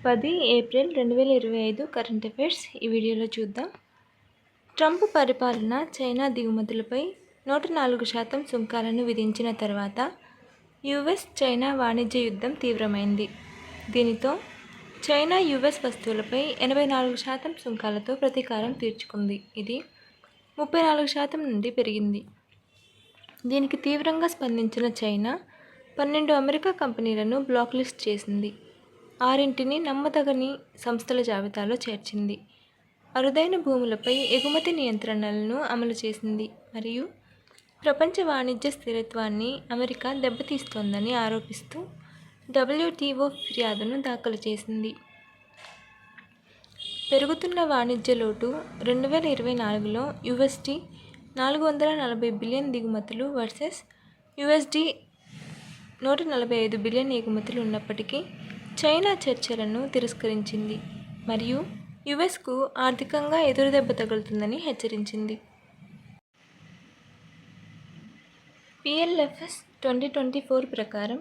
10 April 2025 current affairs ఈ వీడియోలో చూద్దాం. ట్రంప్ పరిపాలన చైనా దిగుమతులపై 104% సుంకాలను విధించిన తర్వాత యుఎస్ చైనా వాణిజ్య యుద్ధం తీవ్రమైంది. దీనితో చైనా యుఎస్ వస్తువులపై 84% సుంకాలతో ప్రతీకారం తీర్చుకుంది. ఇది 34% నుండి పెరిగింది. దీనికి తీవ్రంగా స్పందించిన చైనా 12 అమెరికా కంపెనీలను బ్లాక్ లిస్ట్ చేసింది. 6ని నమ్మదగని సంస్థల జాబితాలో చేర్చింది. అరుదైన భూములపై ఎగుమతి నియంత్రణలను అమలు చేసింది మరియు ప్రపంచ వాణిజ్య స్థిరత్వాన్ని అమెరికా దెబ్బతీస్తోందని ఆరోపిస్తూ WTO ఫిర్యాదును దాఖలు చేసింది. పెరుగుతున్న వాణిజ్య లోటు 2024లో $440 బిలియన్ దిగుమతులు వర్సెస్ $145 బిలియన్ ఎగుమతులు ఉన్నప్పటికీ చైనా చర్చలను తిరస్కరించింది మరియు యుఎస్కు ఆర్థికంగా ఎదురుదెబ్బ తగులుతుందని హెచ్చరించింది. PLFS 2024 ప్రకారం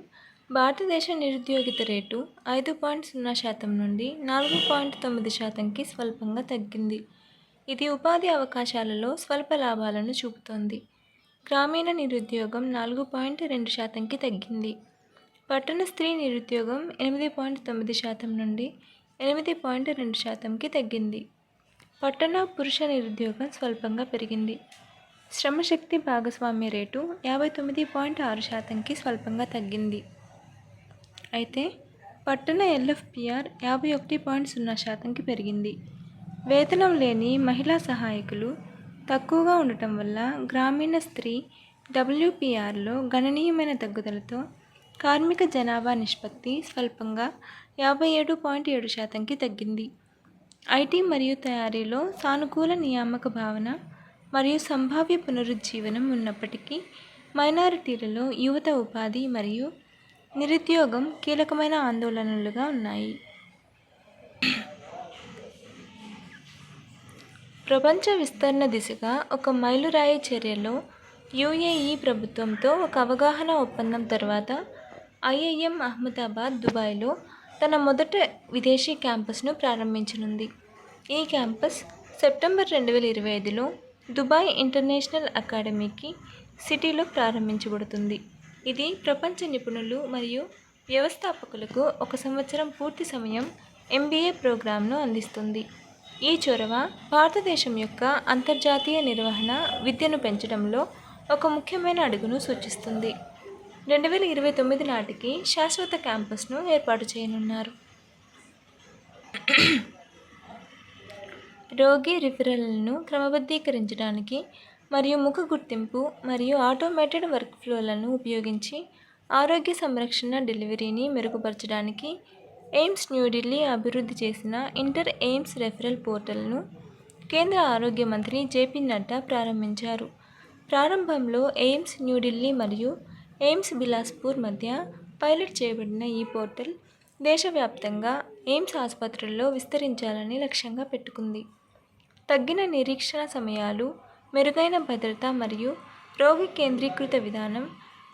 భారతదేశ నిరుద్యోగిత రేటు 5.0% నుండి 4.9%కి స్వల్పంగా తగ్గింది. ఇది ఉపాధి అవకాశాలలో స్వల్ప లాభాలను చూపుతోంది. గ్రామీణ నిరుద్యోగం 4.2%కి తగ్గింది. పట్టణ స్త్రీ నిరుద్యోగం 8.9% నుండి 8.2%కి తగ్గింది. పట్టణ పురుష నిరుద్యోగం స్వల్పంగా పెరిగింది. శ్రమశక్తి భాగస్వామ్య రేటు 59.6%కి స్వల్పంగా తగ్గింది. అయితే పట్టణ LFPR 51.0%కి పెరిగింది. వేతనం లేని మహిళా సహాయకులు తక్కువగా ఉండటం వల్ల గ్రామీణ స్త్రీ WPRలో గణనీయమైన తగ్గుదలతో కార్మిక జనాభా నిష్పత్తి స్వల్పంగా 57.7%కి తగ్గింది. IT మరియు తయారీలో సానుకూల నియామక భావన మరియు సంభావ్య పునరుజ్జీవనం ఉన్నప్పటికీ మైనారిటీలలో యువత ఉపాధి మరియు నిరుద్యోగం కీలకమైన ఆందోళనలుగా ఉన్నాయి. ప్రపంచ విస్తరణ దిశగా ఒక మైలురాయి చర్యలో UAE ప్రభుత్వంతో ఒక అవగాహన ఒప్పందం తర్వాత IIM అహ్మదాబాద్ దుబాయ్లో తన మొదటి విదేశీ క్యాంపస్ను ప్రారంభించనుంది. ఈ క్యాంపస్ సెప్టెంబర్ 2025లో దుబాయ్ ఇంటర్నేషనల్ అకాడమీకి సిటీలో ప్రారంభించబడుతుంది. ఇది ప్రపంచ నిపుణులు మరియు వ్యవస్థాపకులకు 1 సంవత్సరం పూర్తి సమయం MBA ప్రోగ్రాంను అందిస్తుంది. ఈ చొరవ భారతదేశం యొక్క అంతర్జాతీయ నిర్వహణ విద్యను పెంచడంలో ఒక ముఖ్యమైన అడుగును సూచిస్తుంది. 2029 నాటికి శాశ్వత క్యాంపస్ను ఏర్పాటు చేయనున్నారు. రోగి రిఫరల్లను క్రమబద్ధీకరించడానికి మరియు ముఖ గుర్తింపు మరియు ఆటోమేటెడ్ వర్క్ఫ్లోలను ఉపయోగించి ఆరోగ్య సంరక్షణ డెలివరీని మెరుగుపరచడానికి ఎయిమ్స్ న్యూఢిల్లీ అభివృద్ధి చేసిన ఇంటర్ ఎయిమ్స్ రెఫరల్ పోర్టల్ను కేంద్ర ఆరోగ్య మంత్రి JP నడ్డా ప్రారంభించారు. ప్రారంభంలో ఎయిమ్స్ న్యూఢిల్లీ మరియు ఎయిమ్స్ బిలాస్పూర్ మధ్య పైలట్ చేయబడిన ఈ పోర్టల్ దేశవ్యాప్తంగా ఎయిమ్స్ ఆసుపత్రుల్లో విస్తరించాలని లక్ష్యంగా పెట్టుకుంది. తగ్గిన నిరీక్షణ సమయాలు, మెరుగైన భద్రత మరియు రోగి కేంద్రీకృత విధానం,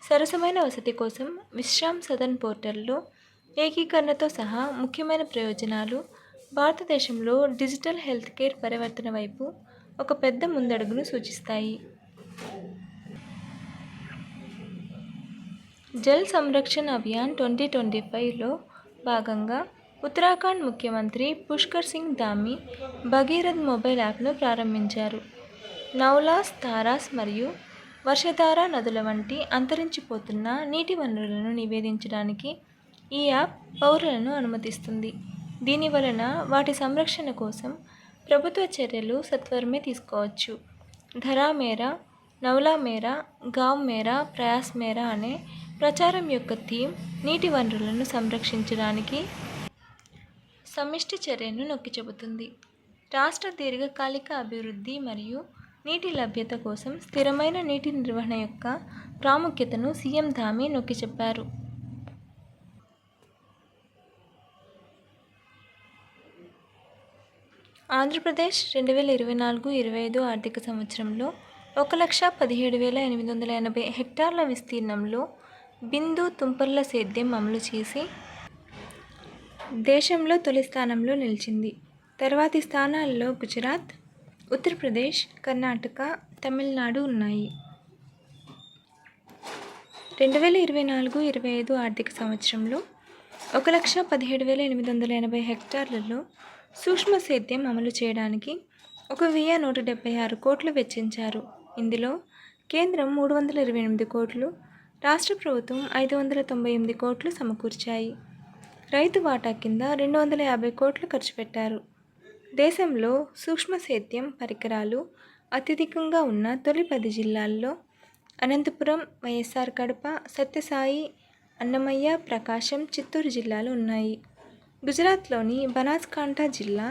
సరసమైన వసతి కోసం విశ్రామ్ సదన్ పోర్టల్లో ఏకీకరణతో సహా ముఖ్యమైన ప్రయోజనాలు భారతదేశంలో డిజిటల్ హెల్త్ కేర్ పరివర్తన వైపు ఒక పెద్ద ముందడుగును సూచిస్తాయి. జల్ సంరక్షణ్ అభియాన్ 2025లో భాగంగా ఉత్తరాఖండ్ ముఖ్యమంత్రి పుష్కర్ సింగ్ ధామీ భగీరథ్ మొబైల్ యాప్ను ప్రారంభించారు. నౌలాస్, తారాస్ మరియు వర్షధార నదుల వంటి అంతరించిపోతున్న నీటి వనరులను నివేదించడానికి ఈ యాప్ పౌరులను అనుమతిస్తుంది. దీని వలన వాటి సంరక్షణ కోసం ప్రభుత్వ చర్యలు సత్వరమే తీసుకోవచ్చు. ధరా మేరా, నౌలా మేరా, గావ్ మేరా, ప్రయాస్ మేరా అనే ప్రచారం యొక్క థీమ్ నీటి వనరులను సంరక్షించడానికి సమిష్టి చర్యను నొక్కి చెబుతుంది. రాష్ట్ర దీర్ఘకాలిక అభివృద్ధి మరియు నీటి లభ్యత కోసం స్థిరమైన నీటి నిర్వహణ యొక్క ప్రాముఖ్యతను CM ధామీ నొక్కి చెప్పారు. ఆంధ్రప్రదేశ్ 2024-25 ఆర్థిక సంవత్సరంలో 1,17,880 హెక్టార్ల విస్తీర్ణంలో బిందు తుంపర్ల సేద్యం అమలు చేసి దేశంలో తొలి స్థానంలో నిలిచింది. తర్వాతి స్థానాల్లో గుజరాత్, ఉత్తరప్రదేశ్, కర్ణాటక, తమిళనాడు ఉన్నాయి. 2024-25 ఆర్థిక సంవత్సరంలో 1,17,880 హెక్టార్లలో సూక్ష్మ సేద్యం అమలు చేయడానికి 1,176 కోట్లు వెచ్చించారు. ఇందులో కేంద్రం 328 కోట్లు, రాష్ట్ర ప్రభుత్వం 598 కోట్లు సమకూర్చాయి. రైతు వాటా కింద 250 కోట్లు ఖర్చు పెట్టారు. దేశంలో సూక్ష్మ సేద్యం పరికరాలు అత్యధికంగా ఉన్న తొలి 10 జిల్లాల్లో అనంతపురం, వైఎస్ఆర్ కడప, సత్యసాయి, అన్నమయ్య, ప్రకాశం, చిత్తూరు జిల్లాలు ఉన్నాయి. గుజరాత్లోని బనాస్కాంఠా జిల్లా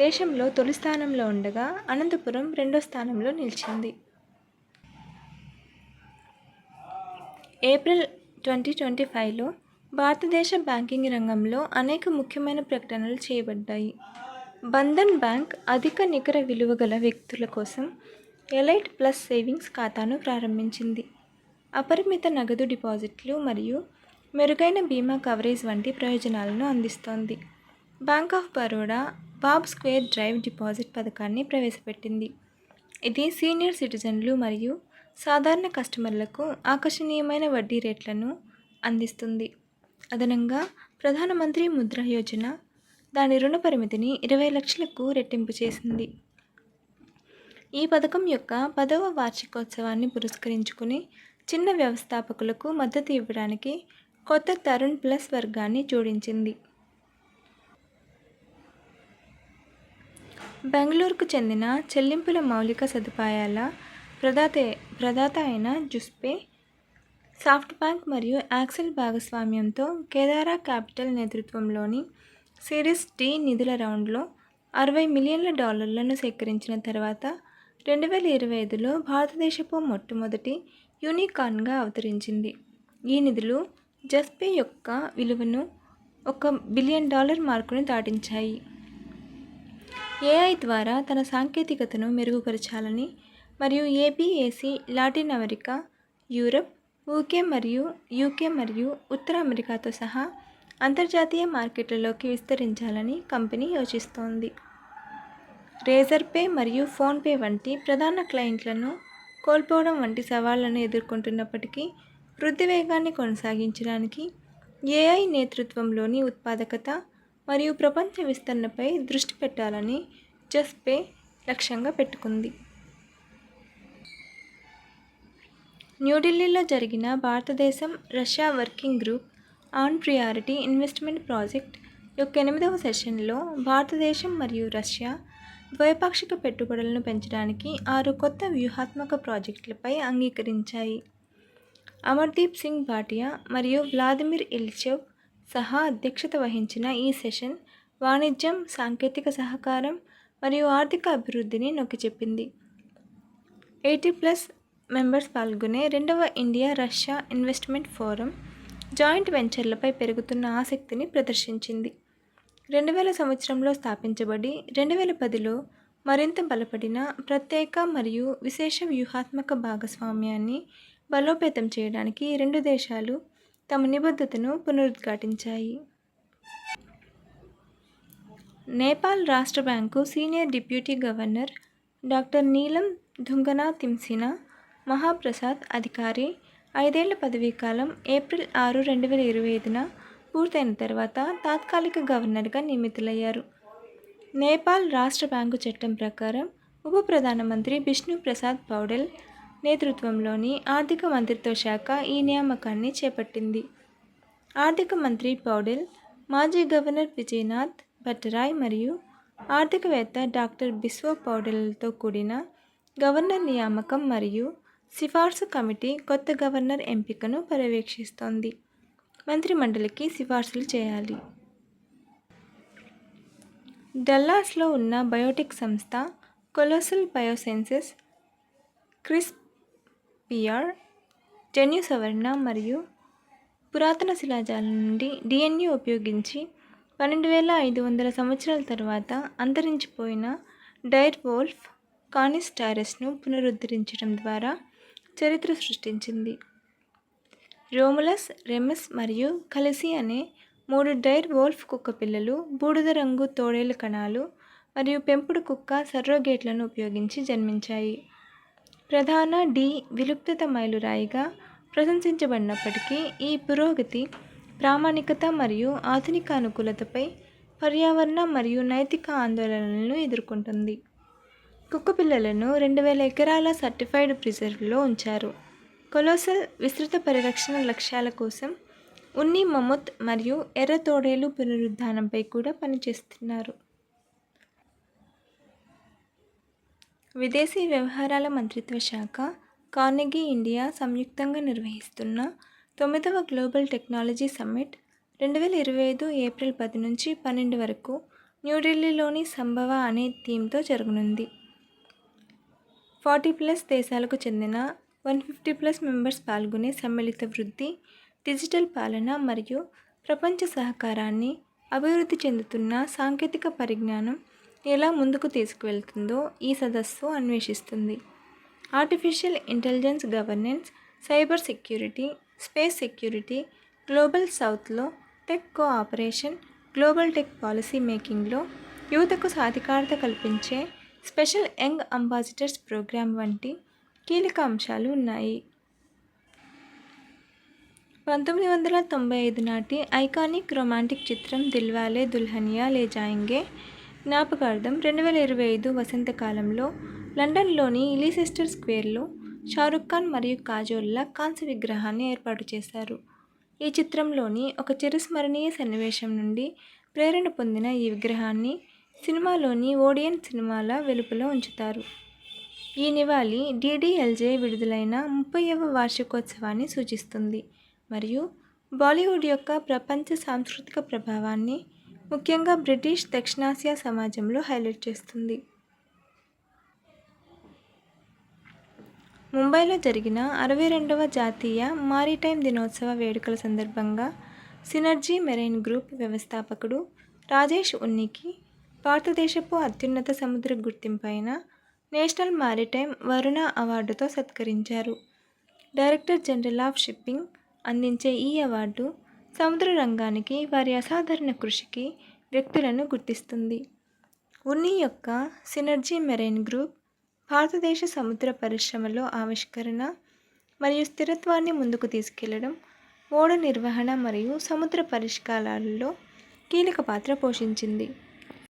దేశంలో తొలి స్థానంలో ఉండగా అనంతపురం రెండో స్థానంలో నిలిచింది. ఏప్రిల్ 2025లో భారతదేశ బ్యాంకింగ్ రంగంలో అనేక ముఖ్యమైన ప్రకటనలు చేయబడ్డాయి. బంధన్ బ్యాంక్ అధిక నికర విలువ గల వ్యక్తుల కోసం ఎలైట్ ప్లస్ సేవింగ్స్ ఖాతాను ప్రారంభించింది. అపరిమిత నగదు డిపాజిట్లు మరియు మెరుగైన బీమా కవరేజ్ వంటి ప్రయోజనాలను అందిస్తోంది. Bank of Baroda Bob square drive deposit పథకాన్ని ప్రవేశపెట్టింది. ఇది సీనియర్ సిటిజన్లు మరియు సాధారణ కస్టమర్లకు ఆకర్షణీయమైన వడ్డీ రేట్లను అందిస్తుంది. అదనంగా ప్రధానమంత్రి ముద్రా యోజన దాని రుణ పరిమితిని 20 లక్షలకు రెట్టింపు చేసింది. ఈ పథకం యొక్క 10వ వార్షికోత్సవాన్ని పురస్కరించుకుని చిన్న వ్యవస్థాపకులకు మద్దతు ఇవ్వడానికి కొత్త తరుణ్ ప్లస్ వర్గాన్ని జోడించింది. బెంగళూరుకు చెందిన చెల్లింపుల మౌలిక సదుపాయాల ప్రదాత అయిన జుస్పే, సాఫ్ట్ బ్యాంక్ మరియు యాక్సెల్ భాగస్వామ్యంతో కేదారా క్యాపిటల్ నేతృత్వంలోని సిరీస్ డి నిధుల రౌండ్లో $60 మిలియన్ల సేకరించిన తర్వాత 2025లో భారతదేశపు మొట్టమొదటి యూనికార్న్గా అవతరించింది. ఈ నిధులు జస్పే యొక్క విలువను $1 బిలియన్ మార్కును దాటించాయి. ఏఐ ద్వారా తన సాంకేతికతను మెరుగుపరచాలని మరియు AB AC Latin America, Europe, UK మరియు ఉత్తర అమెరికాతో సహా అంతర్జాతీయ మార్కెట్లలోకి విస్తరించాలని కంపెనీ యోచిస్తోంది. రేజర్ పే మరియు ఫోన్పే వంటి ప్రధాన క్లయింట్లను కోల్పోవడం వంటి సవాళ్లను ఎదుర్కొంటున్నప్పటికీ వృద్ధి వేగాన్ని కొనసాగించడానికి ఏఐ నేతృత్వంలోని ఉత్పాదకత మరియు ప్రపంచ విస్తరణపై దృష్టి పెట్టాలని జస్పే లక్ష్యంగా పెట్టుకుంది. న్యూఢిల్లీలో జరిగిన భారతదేశం Russia working group on priority investment project యొక్క 8వ సెషన్లో భారతదేశం మరియు రష్యా ద్వైపాక్షిక పెట్టుబడులను పెంచడానికి 6 కొత్త వ్యూహాత్మక ప్రాజెక్టులపై అంగీకరించాయి. అమర్దీప్ సింగ్ భాటియా మరియు వ్లాదిమిర్ ఇల్చెవ్ సహా అధ్యక్షత వహించిన ఈ సెషన్ వాణిజ్యం, సాంకేతిక సహకారం మరియు ఆర్థిక అభివృద్ధిని నొక్కిచెప్పింది. 80+ మెంబర్స్ పాల్గొనే 2వ India Russia investment forum joint వెంచర్లపై పెరుగుతున్న ఆసక్తిని ప్రదర్శించింది. 2000 సంవత్సరంలో స్థాపించబడి 2010లో మరింత బలపడిన ప్రత్యేక మరియు విశేష వ్యూహాత్మక భాగస్వామ్యాన్ని బలోపేతం చేయడానికి రెండు దేశాలు తమ నిబద్ధతను పునరుద్ఘాటించాయి. నేపాల్ రాష్ట్ర bank senior deputy governor doctor నీలం ధుంగనా తిమ్సినా మహాప్రసాద్ అధికారి 5 ఏళ్ల పదవీకాలం ఏప్రిల్ 6, 2025న పూర్తయిన తర్వాత తాత్కాలిక గవర్నర్గా నియమితులయ్యారు. నేపాల్ రాష్ట్ర బ్యాంకు చట్టం ప్రకారం ఉప ప్రధానమంత్రి బిష్ణు ప్రసాద్ పౌడెల్ నేతృత్వంలోని ఆర్థిక మంత్రిత్వ శాఖ ఈ నియామకాన్ని చేపట్టింది. ఆర్థిక మంత్రి పౌడెల్, మాజీ గవర్నర్ విజయనాథ్ భట్టరాయ్ మరియు ఆర్థికవేత్త డాక్టర్ బిస్వా పౌడెల్తో కూడిన గవర్నర్ నియామకం మరియు సిఫార్సు కమిటీ కొత్త గవర్నర్ ఎంపికను పర్యవేక్షిస్తోంది. మంత్రిమండలికి సిఫార్సులు చేయాలి. డల్లాస్లో ఉన్న బయోటెక్ సంస్థ కొలోసల్ బయోసైన్సెస్ క్రిస్పీఆర్ జన్యు సవరణ మరియు పురాతన శిలాజాలం నుండి డిఎన్ఏ ఉపయోగించి 12,500 సంవత్సరాల తర్వాత అంతరించిపోయిన డైర్ వోల్ఫ్ కానిస్ టైరస్ను పునరుద్ధరించడం ద్వారా చరిత్ర సృష్టించింది. రోములస్, రెమస్ మరియు ఖలిసి అనే 3 డైర్ వోల్ఫ్ కుక్క పిల్లలు, బూడిద రంగు తోడేలు కణాలు మరియు పెంపుడు కుక్క సర్రోగేట్లను ఉపయోగించి జన్మించాయి. ప్రధాన డి విలుప్తత మైలురాయిగా ప్రశంసించబడినప్పటికీ ఈ పురోగతి ప్రామాణికత మరియు ఆధునిక అనుకూలతపై పర్యావరణ మరియు నైతిక ఆందోళనలను ఎదుర్కొంటుంది. కుక్కపిల్లలను 2000 ఎకరాల సర్టిఫైడ్ ప్రిజర్వ్లో ఉంచారు. కొలోసల్ విస్తృత పరిరక్షణ లక్ష్యాల కోసం ఉన్ని మమ్మూత్ మరియు ఎర్ర తోడేలు పునరుద్ధానంపై కూడా పనిచేస్తున్నారు. విదేశీ వ్యవహారాల మంత్రిత్వ శాఖ, కార్నెగీ ఇండియా సంయుక్తంగా నిర్వహిస్తున్న 9వ గ్లోబల్ టెక్నాలజీ సమ్మిట్ 2025 ఏప్రిల్ 10 నుంచి 12 వరకు న్యూఢిల్లీలోని సంభవ అనే థీమ్తో జరగనుంది. 40+ దేశాలకు చెందిన 150+ మెంబర్స్ పాల్గొనే సమ్మిళిత వృద్ధి, డిజిటల్ పాలన మరియు ప్రపంచ సహకారాన్ని అభివృద్ధి చెందుతున్న సాంకేతిక పరిజ్ఞానం ఎలా ముందుకు తీసుకువెళ్తుందో ఈ సదస్సు అన్వేషిస్తుంది. Artificial intelligence governance, cyber security, space security, global సౌత్లో tech cooperation, global tech policy మేకింగ్లో యువతకు సాధికారత కల్పించే స్పెషల్ యంగ్ అంబాసిడర్స్ ప్రోగ్రాం వంటి కీలక అంశాలు ఉన్నాయి. 1995 నాటి ఐకానిక్ రొమాంటిక్ చిత్రం దిల్వాలే దుల్హనియా లే జాయేంగే జ్ఞాపకార్థం 2025 వసంతకాలంలో లండన్లోని లీసెస్టర్ స్క్వేర్లో షారుఖ్ ఖాన్ మరియు కాజోల్ల కాంస్య విగ్రహాన్ని ఏర్పాటు చేశారు. ఈ చిత్రంలోని ఒక చిరస్మరణీయ సన్నివేశం నుండి ప్రేరణ పొందిన ఈ విగ్రహాన్ని సినిమాలోని ఓడియన్ సినిమాల వెలుపల ఉంచుతారు. ఈ నివాళి DDLJ విడుదలైన 30వ వార్షికోత్సవాన్ని సూచిస్తుంది మరియు బాలీవుడ్ యొక్క ప్రపంచ సాంస్కృతిక ప్రభావాన్ని, ముఖ్యంగా బ్రిటిష్ దక్షిణాసియా సమాజంలో హైలైట్ చేస్తుంది. ముంబైలో జరిగిన 62వ జాతీయ మారిటైమ్ దినోత్సవ వేడుకల సందర్భంగా సినర్జీ మెరైన్ గ్రూప్ వ్యవస్థాపకుడు రాజేష్ ఉన్నికి భారతదేశపు అత్యున్నత సముద్ర గుర్తింపైన నేషనల్ మారిటైమ్ వరుణ అవార్డుతో సత్కరించారు. డైరెక్టర్ జనరల్ ఆఫ్ షిప్పింగ్ అందించే ఈ అవార్డు సముద్ర రంగానికి వారి అసాధారణ కృషికి వ్యక్తులను గుర్తిస్తుంది. ఉన్ని యొక్క సినర్జీ మెరైన్ గ్రూప్ భారతదేశ సముద్ర పరిశ్రమలో ఆవిష్కరణ మరియు స్థిరత్వాన్ని ముందుకు తీసుకెళ్లడం, ఓడ నిర్వహణ మరియు సముద్ర పరిష్కారాలలో కీలక పాత్ర పోషించింది.